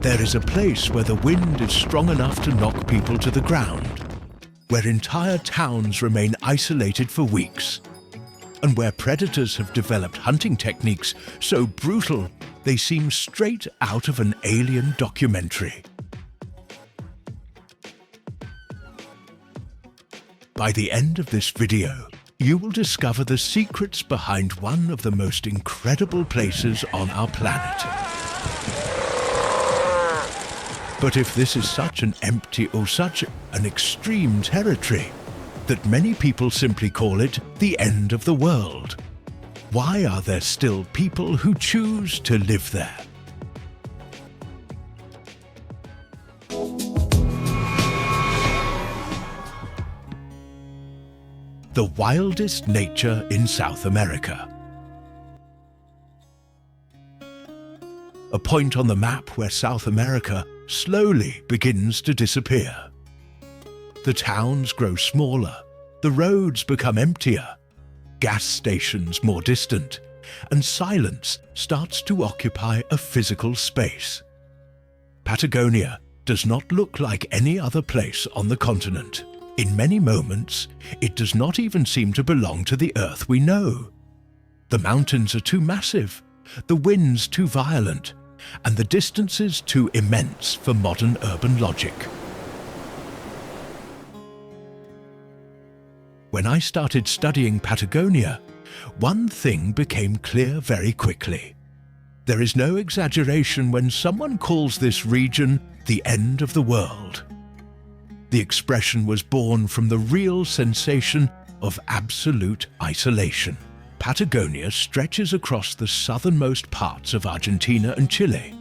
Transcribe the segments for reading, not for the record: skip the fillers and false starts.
There is a place where the wind is strong enough to knock people to the ground, where entire towns remain isolated for weeks, and where predators have developed hunting techniques so brutal they seem straight out of an alien documentary. By the end of this video, you will discover the secrets behind one of the most incredible places on our planet. But if this is such an empty or such an extreme territory that many people simply call it the end of the world, why are there still people who choose to live there? The wildest nature in South America. A point on the map where South America slowly begins to disappear. The towns grow smaller, the roads become emptier, gas stations more distant, and silence starts to occupy a physical space. Patagonia does not look like any other place on the continent. In many moments, it does not even seem to belong to the Earth we know. The mountains are too massive, the winds too violent, and the distances too immense for modern urban logic. When I started studying Patagonia, one thing became clear very quickly. There is no exaggeration when someone calls this region the end of the world. The expression was born from the real sensation of absolute isolation. Patagonia stretches across the southernmost parts of Argentina and Chile,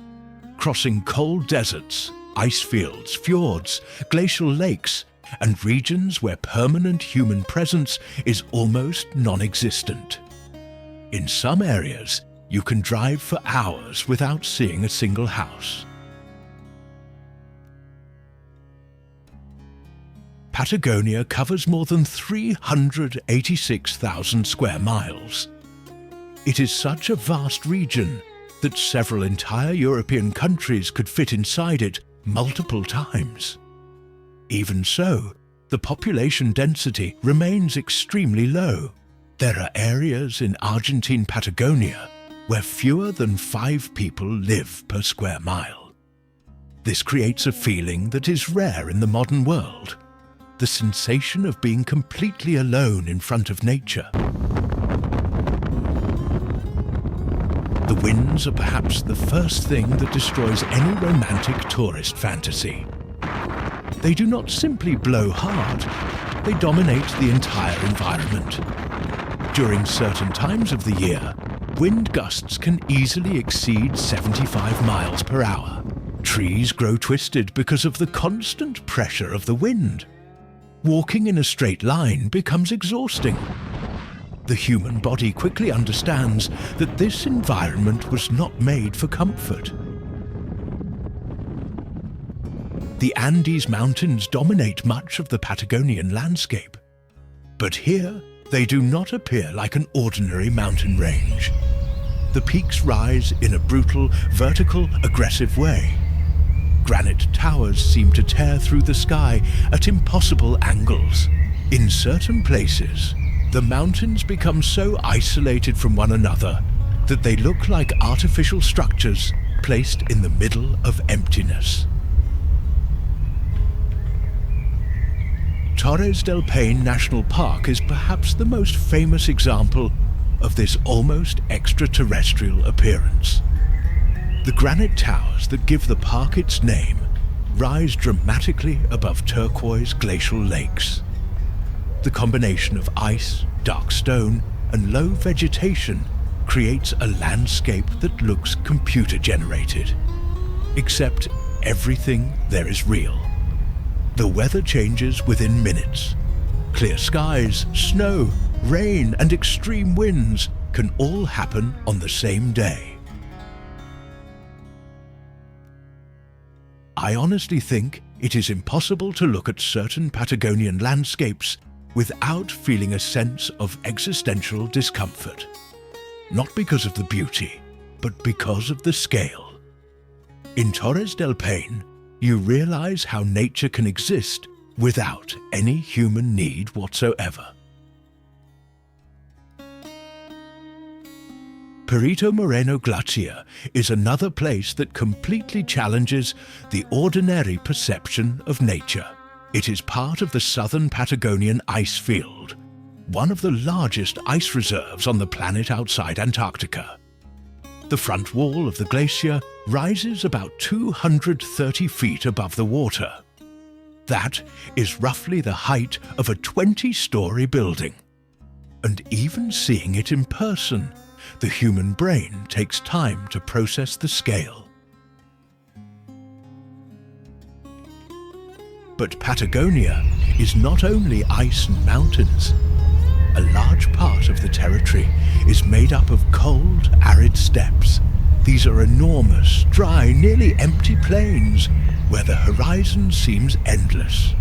crossing cold deserts, ice fields, fjords, glacial lakes, and regions where permanent human presence is almost non-existent. In some areas, you can drive for hours without seeing a single house. Patagonia covers more than 386,000 square miles. It is such a vast region that several entire European countries could fit inside it multiple times. Even so, the population density remains extremely low. There are areas in Argentine Patagonia where fewer than 5 people live per square mile. This creates a feeling that is rare in the modern world. The sensation of being completely alone in front of nature. The winds are perhaps the first thing that destroys any romantic tourist fantasy. They do not simply blow hard, they dominate the entire environment. During certain times of the year, wind gusts can easily exceed 75 miles per hour. Trees grow twisted because of the constant pressure of the wind. Walking in a straight line becomes exhausting. The human body quickly understands that this environment was not made for comfort. The Andes Mountains dominate much of the Patagonian landscape, but here they do not appear like an ordinary mountain range. The peaks rise in a brutal, vertical, aggressive way. Granite towers seem to tear through the sky at impossible angles. In certain places, the mountains become so isolated from one another that they look like artificial structures placed in the middle of emptiness. Torres del Paine National Park is perhaps the most famous example of this almost extraterrestrial appearance. The granite towers that give the park its name rise dramatically above turquoise glacial lakes. The combination of ice, dark stone, and low vegetation creates a landscape that looks computer-generated. Except everything there is real. The weather changes within minutes. Clear skies, snow, rain, and extreme winds can all happen on the same day. I honestly think it is impossible to look at certain Patagonian landscapes without feeling a sense of existential discomfort. Not because of the beauty, but because of the scale. In Torres del Paine, you realize how nature can exist without any human need whatsoever. Perito Moreno Glacier is another place that completely challenges the ordinary perception of nature. It is part of the southern Patagonian ice field, one of the largest ice reserves on the planet outside Antarctica. The front wall of the glacier rises about 230 feet above the water. That is roughly the height of a 20-story building. And even seeing it in person, the human brain takes time to process the scale. But Patagonia is not only ice and mountains. A large part of the territory is made up of cold, arid steppes. These are enormous, dry, nearly empty plains where the horizon seems endless.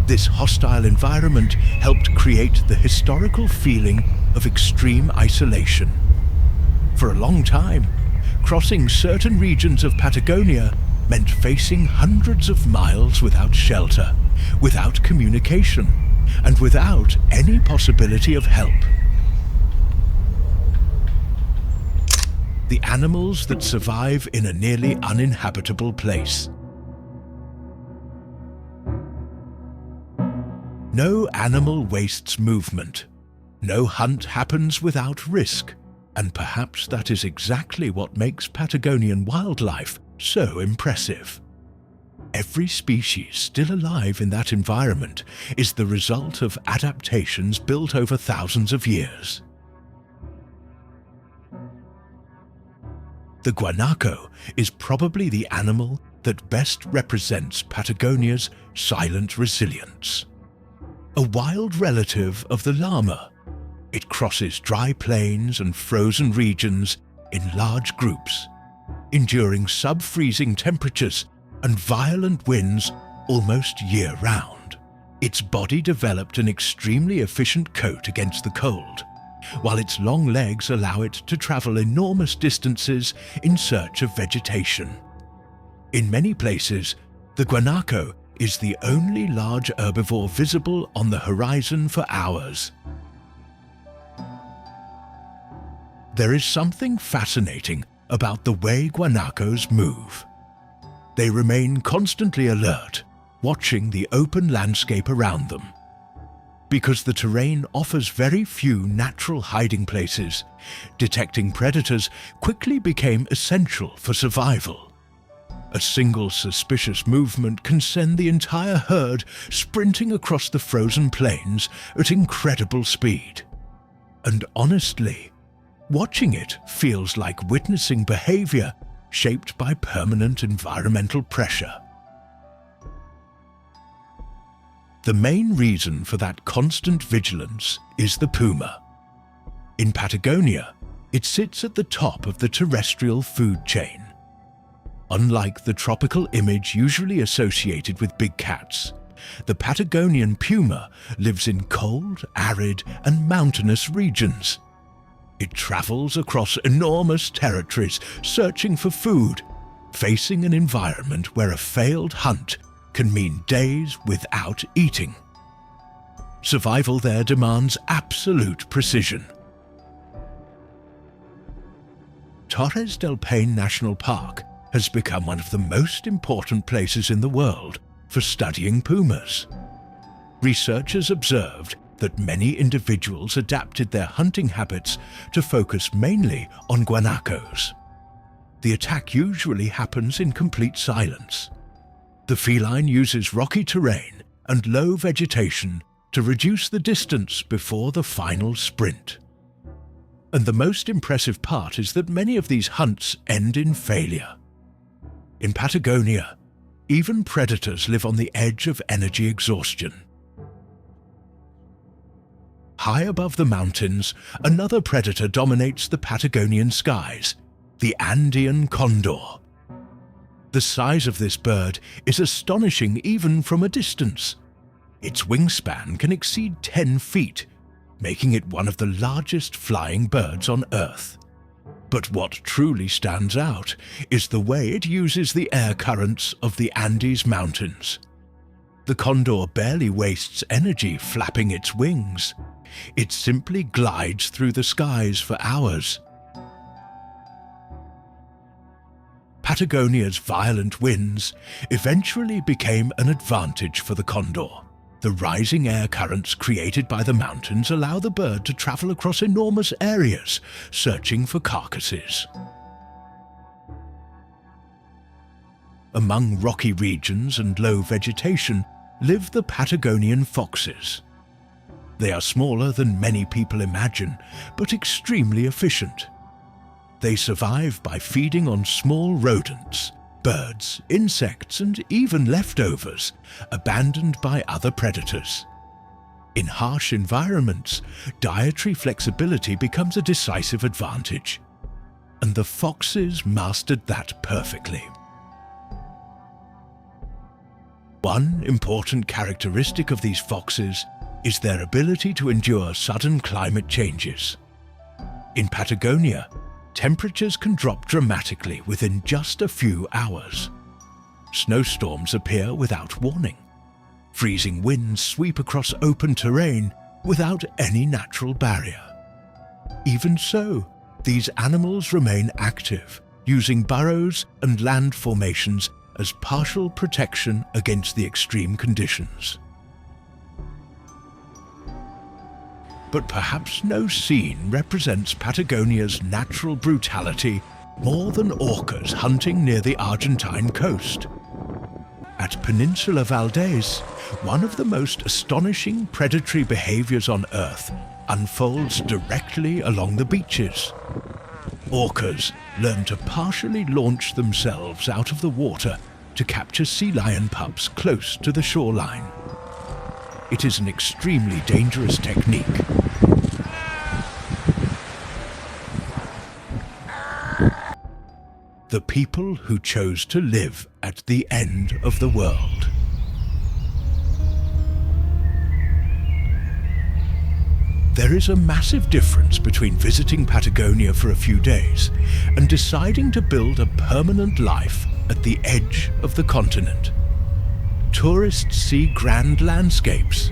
This hostile environment helped create the historical feeling of extreme isolation. For a long time, crossing certain regions of Patagonia meant facing hundreds of miles without shelter, without communication, and without any possibility of help. The animals that survive in a nearly uninhabitable place. No animal wastes movement. No hunt happens without risk. And perhaps that is exactly what makes Patagonian wildlife so impressive. Every species still alive in that environment is the result of adaptations built over thousands of years. The guanaco is probably the animal that best represents Patagonia's silent resilience. A wild relative of the llama, it crosses dry plains and frozen regions in large groups, enduring sub-freezing temperatures and violent winds almost year-round. Its body developed an extremely efficient coat against the cold, while its long legs allow it to travel enormous distances in search of vegetation. In many places, the guanaco is the only large herbivore visible on the horizon for hours. There is something fascinating about the way guanacos move. They remain constantly alert, watching the open landscape around them. Because the terrain offers very few natural hiding places, detecting predators quickly became essential for survival. A single suspicious movement can send the entire herd sprinting across the frozen plains at incredible speed. And honestly, watching it feels like witnessing behavior shaped by permanent environmental pressure. The main reason for that constant vigilance is the puma. In Patagonia, it sits at the top of the terrestrial food chain. Unlike the tropical image usually associated with big cats, the Patagonian puma lives in cold, arid, and mountainous regions. It travels across enormous territories searching for food, facing an environment where a failed hunt can mean days without eating. Survival there demands absolute precision. Torres del Paine National Park has become one of the most important places in the world for studying pumas. Researchers observed that many individuals adapted their hunting habits to focus mainly on guanacos. The attack usually happens in complete silence. The feline uses rocky terrain and low vegetation to reduce the distance before the final sprint. And the most impressive part is that many of these hunts end in failure. In Patagonia, even predators live on the edge of energy exhaustion. High above the mountains, another predator dominates the Patagonian skies, the Andean condor. The size of this bird is astonishing even from a distance. Its wingspan can exceed 10 feet, making it one of the largest flying birds on Earth. But what truly stands out is the way it uses the air currents of the Andes Mountains. The condor barely wastes energy flapping its wings. It simply glides through the skies for hours. Patagonia's violent winds eventually became an advantage for the condor. The rising air currents created by the mountains allow the bird to travel across enormous areas, searching for carcasses. Among rocky regions and low vegetation live the Patagonian foxes. They are smaller than many people imagine, but extremely efficient. They survive by feeding on small rodents, birds, insects, and even leftovers, abandoned by other predators. In harsh environments, dietary flexibility becomes a decisive advantage, and the foxes mastered that perfectly. One important characteristic of these foxes is their ability to endure sudden climate changes. In Patagonia, temperatures can drop dramatically within just a few hours. Snowstorms appear without warning. Freezing winds sweep across open terrain without any natural barrier. Even so, these animals remain active, using burrows and land formations as partial protection against the extreme conditions. But perhaps no scene represents Patagonia's natural brutality more than orcas hunting near the Argentine coast. At Península Valdés, one of the most astonishing predatory behaviors on Earth unfolds directly along the beaches. Orcas learn to partially launch themselves out of the water to capture sea lion pups close to the shoreline. It is an extremely dangerous technique. The people who chose to live at the end of the world. There is a massive difference between visiting Patagonia for a few days and deciding to build a permanent life at the edge of the continent. Tourists see grand landscapes.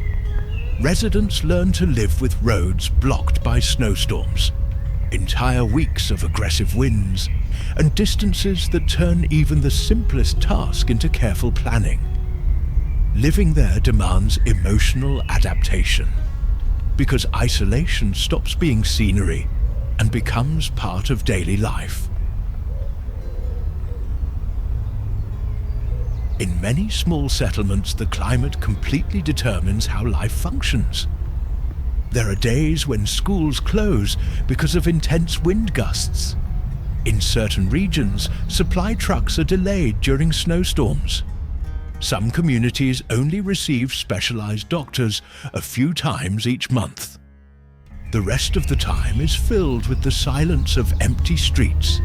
Residents learn to live with roads blocked by snowstorms, entire weeks of aggressive winds, and distances that turn even the simplest task into careful planning. Living there demands emotional adaptation, because isolation stops being scenery and becomes part of daily life. In many small settlements, the climate completely determines how life functions. There are days when schools close because of intense wind gusts. In certain regions, supply trucks are delayed during snowstorms. Some communities only receive specialized doctors a few times each month. The rest of the time is filled with the silence of empty streets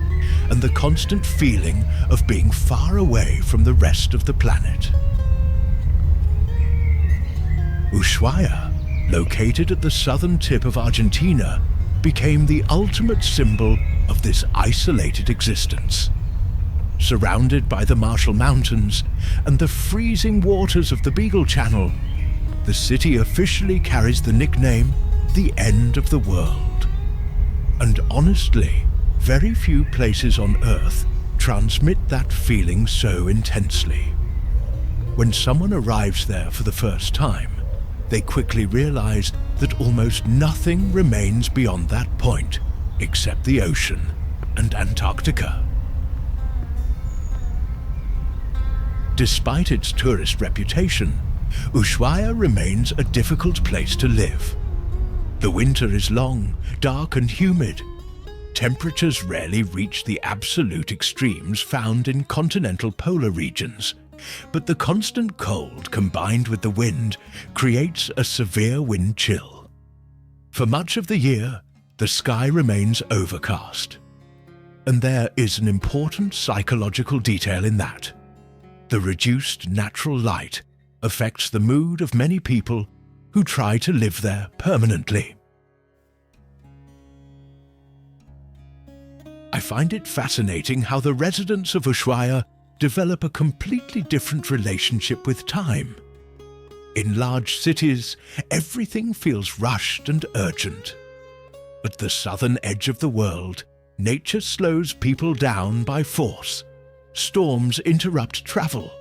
and the constant feeling of being far away from the rest of the planet. Ushuaia, located at the southern tip of Argentina, became the ultimate symbol of this isolated existence. Surrounded by the Marshall Mountains and the freezing waters of the Beagle Channel, the city officially carries the nickname the end of the world. And honestly, very few places on Earth transmit that feeling so intensely. When someone arrives there for the first time, they quickly realize that almost nothing remains beyond that point except the ocean and Antarctica. Despite its tourist reputation, Ushuaia remains a difficult place to live. The winter is long, dark and humid. Temperatures rarely reach the absolute extremes found in continental polar regions, but the constant cold combined with the wind creates a severe wind chill. For much of the year, the sky remains overcast. And there is an important psychological detail in that. The reduced natural light affects the mood of many people who try to live there permanently. I find it fascinating how the residents of Ushuaia develop a completely different relationship with time. In large cities, everything feels rushed and urgent. At the southern edge of the world, nature slows people down by force. Storms interrupt travel.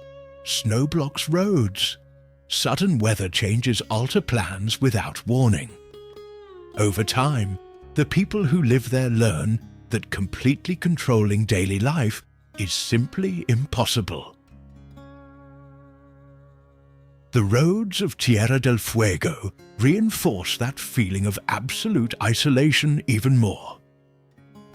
Snow blocks roads. Sudden weather changes alter plans without warning. Over time, the people who live there learn that completely controlling daily life is simply impossible. The roads of Tierra del Fuego reinforce that feeling of absolute isolation even more.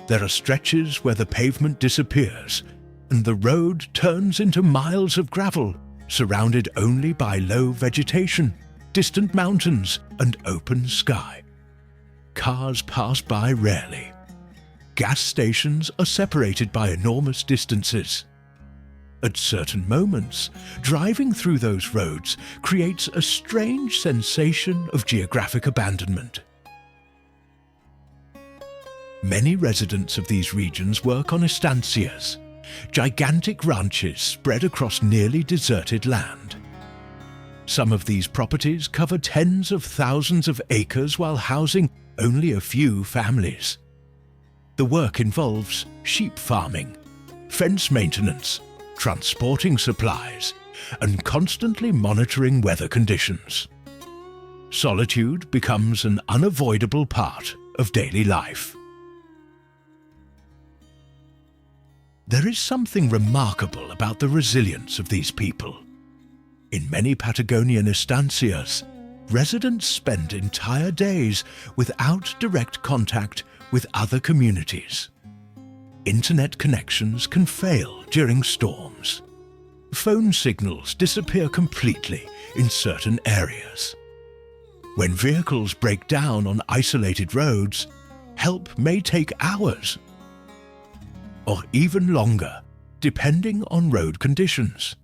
There are stretches where the pavement disappears and the road turns into miles of gravel, surrounded only by low vegetation, distant mountains, and open sky. Cars pass by rarely. Gas stations are separated by enormous distances. At certain moments, driving through those roads creates a strange sensation of geographic abandonment. Many residents of these regions work on estancias, gigantic ranches spread across nearly deserted land. Some of these properties cover tens of thousands of acres while housing only a few families. The work involves sheep farming, fence maintenance, transporting supplies, and constantly monitoring weather conditions. Solitude becomes an unavoidable part of daily life. There is something remarkable about the resilience of these people. In many Patagonian estancias, residents spend entire days without direct contact with other communities. Internet connections can fail during storms. Phone signals disappear completely in certain areas. When vehicles break down on isolated roads, help may take hours, or even longer, depending on road conditions.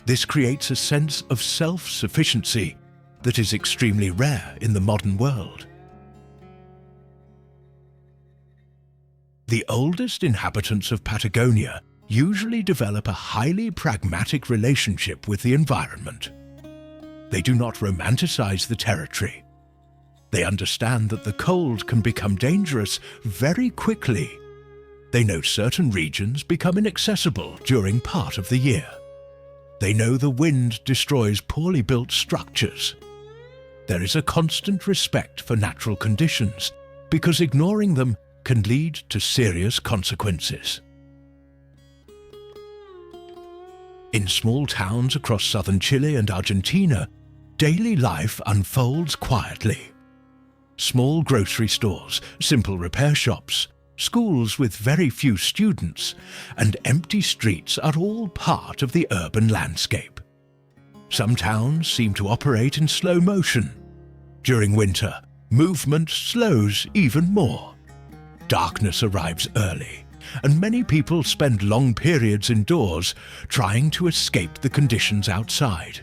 This creates a sense of self-sufficiency that is extremely rare in the modern world. The oldest inhabitants of Patagonia usually develop a highly pragmatic relationship with the environment. They do not romanticize the territory. They understand that the cold can become dangerous very quickly. They know certain regions become inaccessible during part of the year. They know the wind destroys poorly built structures. There is a constant respect for natural conditions because ignoring them can lead to serious consequences. In small towns across southern Chile and Argentina, daily life unfolds quietly. Small grocery stores, simple repair shops, schools with very few students, and empty streets are all part of the urban landscape. Some towns seem to operate in slow motion. During winter, movement slows even more. Darkness arrives early, and many people spend long periods indoors trying to escape the conditions outside.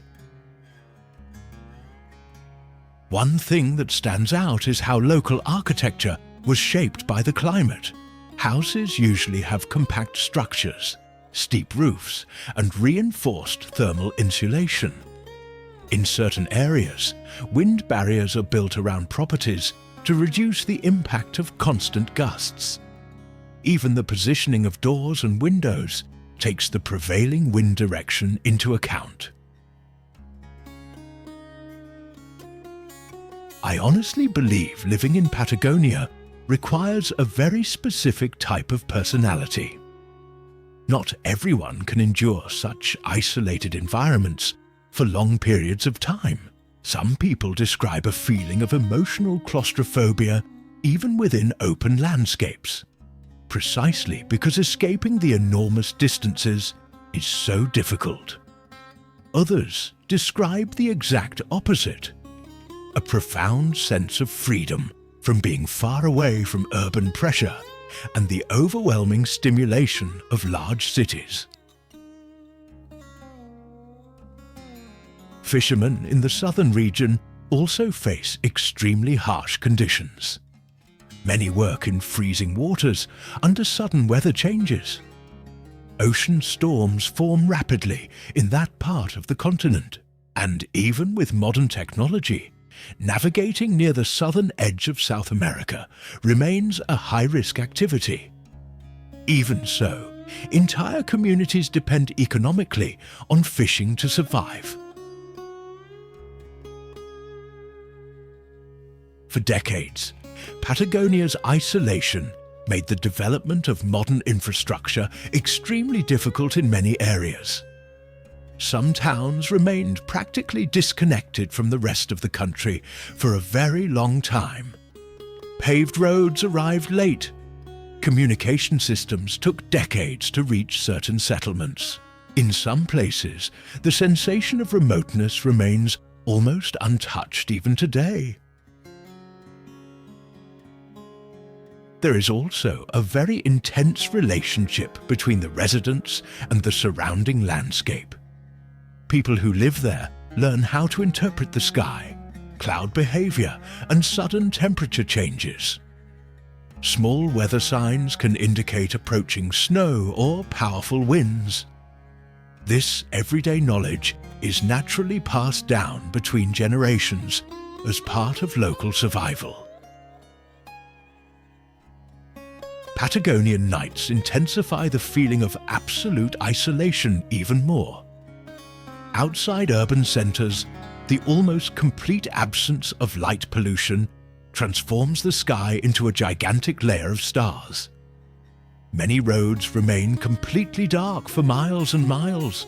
One thing that stands out is how local architecture was shaped by the climate. Houses usually have compact structures, steep roofs, and reinforced thermal insulation. In certain areas, wind barriers are built around properties to reduce the impact of constant gusts. Even the positioning of doors and windows takes the prevailing wind direction into account. I honestly believe living in Patagonia requires a very specific type of personality. Not everyone can endure such isolated environments for long periods of time. Some people describe a feeling of emotional claustrophobia even within open landscapes, precisely because escaping the enormous distances is so difficult. Others describe the exact opposite, a profound sense of freedom from being far away from urban pressure and the overwhelming stimulation of large cities. Fishermen in the southern region also face extremely harsh conditions. Many work in freezing waters under sudden weather changes. Ocean storms form rapidly in that part of the continent, and even with modern technology, navigating near the southern edge of South America remains a high-risk activity. Even so, entire communities depend economically on fishing to survive. For decades, Patagonia's isolation made the development of modern infrastructure extremely difficult in many areas. Some towns remained practically disconnected from the rest of the country for a very long time. Paved roads arrived late. Communication systems took decades to reach certain settlements. In some places, the sensation of remoteness remains almost untouched even today. There is also a very intense relationship between the residents and the surrounding landscape. People who live there learn how to interpret the sky, cloud behavior, and sudden temperature changes. Small weather signs can indicate approaching snow or powerful winds. This everyday knowledge is naturally passed down between generations as part of local survival. Patagonian nights intensify the feeling of absolute isolation even more. Outside urban centers, the almost complete absence of light pollution transforms the sky into a gigantic layer of stars. Many roads remain completely dark for miles and miles.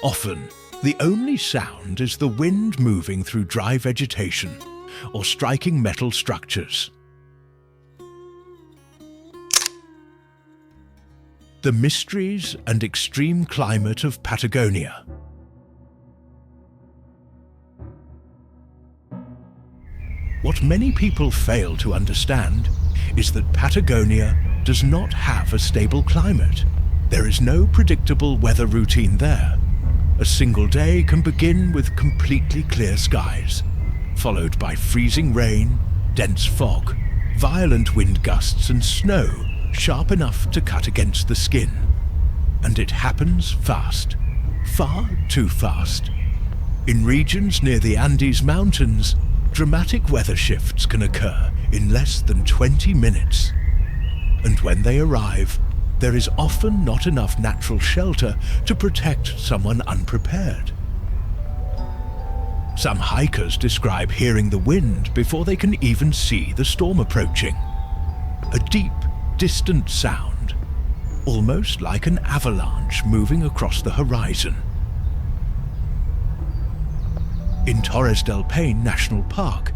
Often, the only sound is the wind moving through dry vegetation or striking metal structures. The mysteries and extreme climate of Patagonia. What many people fail to understand is that Patagonia does not have a stable climate. There is no predictable weather routine there. A single day can begin with completely clear skies, followed by freezing rain, dense fog, violent wind gusts and snow sharp enough to cut against the skin. And it happens fast, far too fast. In regions near the Andes Mountains, dramatic weather shifts can occur in less than 20 minutes. And when they arrive, there is often not enough natural shelter to protect someone unprepared. Some hikers describe hearing the wind before they can even see the storm approaching. A deep, distant sound, almost like an avalanche moving across the horizon. In Torres del Paine National Park,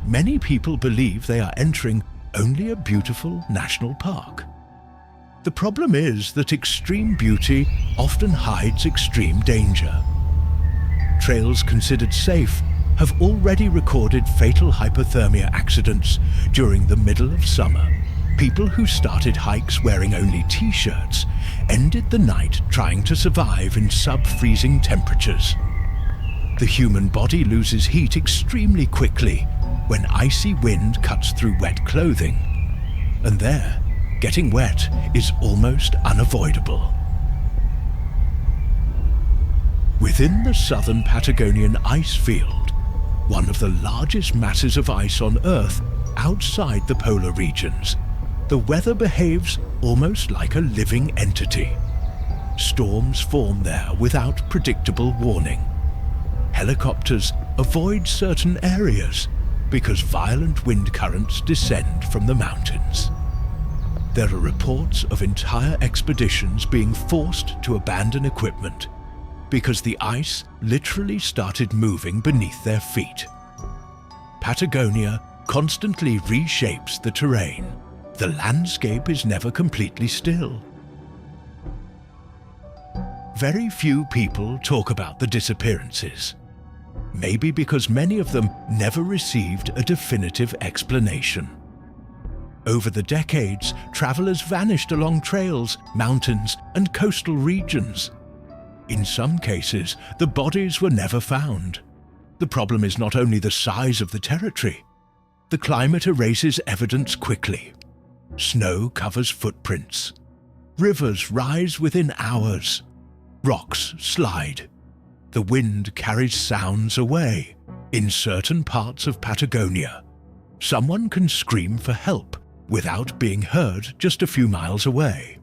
many people believe they are entering only a beautiful national park. The problem is that extreme beauty often hides extreme danger. Trails considered safe have already recorded fatal hypothermia accidents during the middle of summer. People who started hikes wearing only t-shirts ended the night trying to survive in sub-freezing temperatures. The human body loses heat extremely quickly when icy wind cuts through wet clothing. And there, getting wet is almost unavoidable. Within the southern Patagonian ice field, one of the largest masses of ice on Earth outside the polar regions, the weather behaves almost like a living entity. Storms form there without predictable warning. Helicopters avoid certain areas because violent wind currents descend from the mountains. There are reports of entire expeditions being forced to abandon equipment because the ice literally started moving beneath their feet. Patagonia constantly reshapes the terrain. The landscape is never completely still. Very few people talk about the disappearances. Maybe because many of them never received a definitive explanation. Over the decades, travelers vanished along trails, mountains, and coastal regions. In some cases, the bodies were never found. The problem is not only the size of the territory. The climate erases evidence quickly. Snow covers footprints. Rivers rise within hours. Rocks slide. The wind carries sounds away. In certain parts of Patagonia, someone can scream for help without being heard just a few miles away.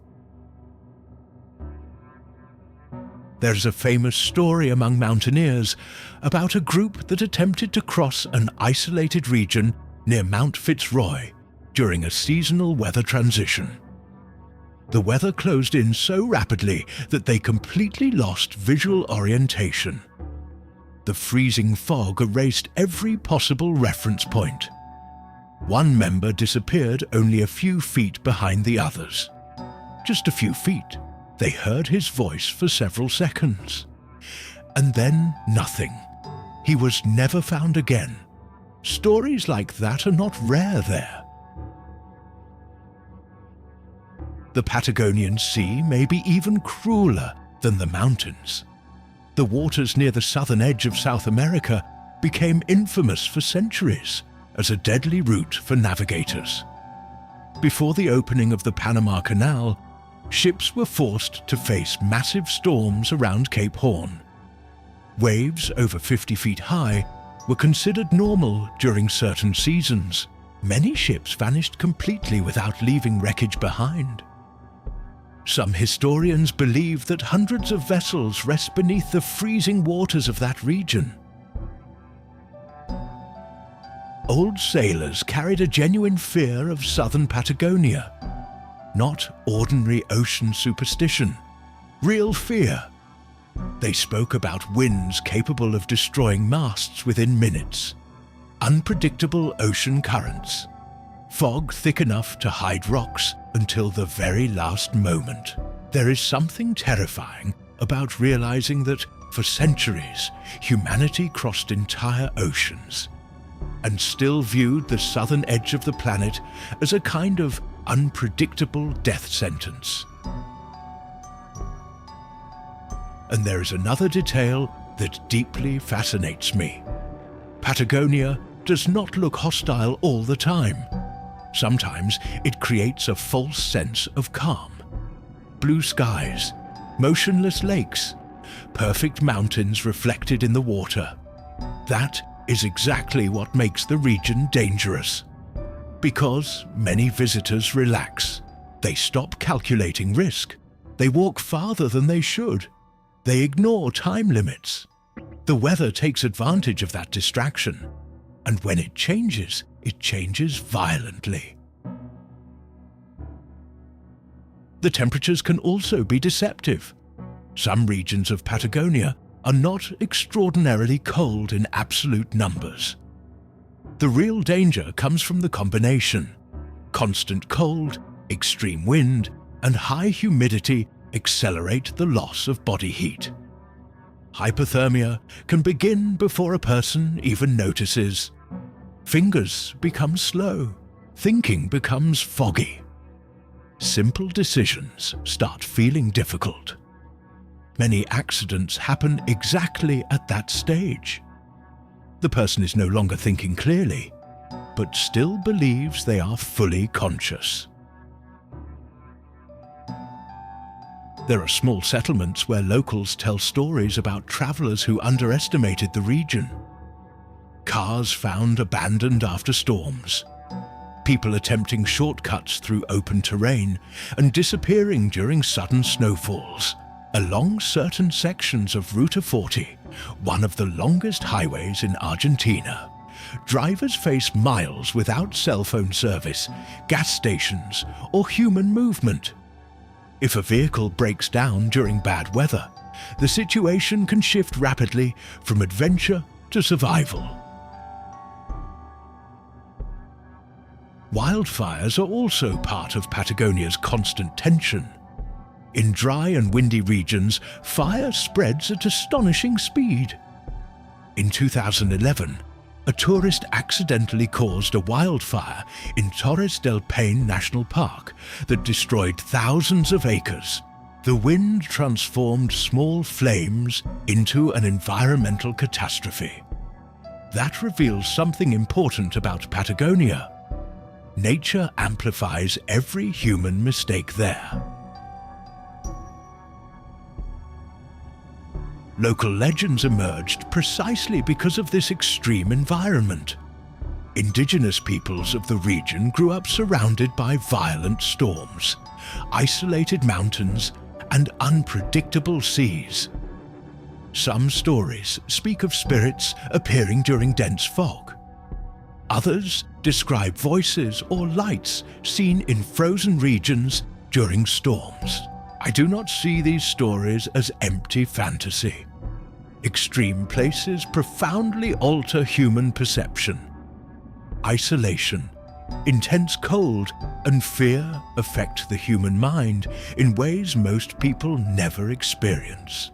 There's a famous story among mountaineers about a group that attempted to cross an isolated region near Mount Fitzroy during a seasonal weather transition. The weather closed in so rapidly that they completely lost visual orientation. The freezing fog erased every possible reference point. One member disappeared only a few feet behind the others. Just a few feet. They heard his voice for several seconds. And then nothing. He was never found again. Stories like that are not rare there. The Patagonian Sea may be even crueler than the mountains. The waters near the southern edge of South America became infamous for centuries as a deadly route for navigators. Before the opening of the Panama Canal, ships were forced to face massive storms around Cape Horn. Waves over 50 feet high were considered normal during certain seasons. Many ships vanished completely without leaving wreckage behind. Some historians believe that hundreds of vessels rest beneath the freezing waters of that region. Old sailors carried a genuine fear of southern Patagonia. Not ordinary ocean superstition, real fear. They spoke about winds capable of destroying masts within minutes, unpredictable ocean currents, fog thick enough to hide rocks until the very last moment. There is something terrifying about realizing that for centuries humanity crossed entire oceans and still viewed the southern edge of the planet as a kind of unpredictable death sentence. And there is another detail that deeply fascinates me. Patagonia does not look hostile all the time. Sometimes it creates a false sense of calm. Blue skies, motionless lakes, perfect mountains reflected in the water. That is exactly what makes the region dangerous. Because many visitors relax. They stop calculating risk. They walk farther than they should. They ignore time limits. The weather takes advantage of that distraction. And when it changes violently. The temperatures can also be deceptive. Some regions of Patagonia are not extraordinarily cold in absolute numbers. The real danger comes from the combination. Constant cold, extreme wind, and high humidity accelerate the loss of body heat. Hypothermia can begin before a person even notices. Fingers become slow. Thinking becomes foggy. Simple decisions start feeling difficult. Many accidents happen exactly at that stage. The person is no longer thinking clearly, but still believes they are fully conscious. There are small settlements where locals tell stories about travelers who underestimated the region. Cars found abandoned after storms. People attempting shortcuts through open terrain and disappearing during sudden snowfalls. Along certain sections of Ruta 40, one of the longest highways in Argentina, drivers face miles without cell phone service, gas stations, or human movement. If a vehicle breaks down during bad weather, the situation can shift rapidly from adventure to survival. Wildfires are also part of Patagonia's constant tension. In dry and windy regions, fire spreads at astonishing speed. In 2011, a tourist accidentally caused a wildfire in Torres del Paine National Park that destroyed thousands of acres. The wind transformed small flames into an environmental catastrophe. That reveals something important about Patagonia. Nature amplifies every human mistake there. Local legends emerged precisely because of this extreme environment. Indigenous peoples of the region grew up surrounded by violent storms, isolated mountains, and unpredictable seas. Some stories speak of spirits appearing during dense fog. Others describe voices or lights seen in frozen regions during storms. I do not see these stories as empty fantasy. Extreme places profoundly alter human perception. Isolation, intense cold, and fear affect the human mind in ways most people never experience.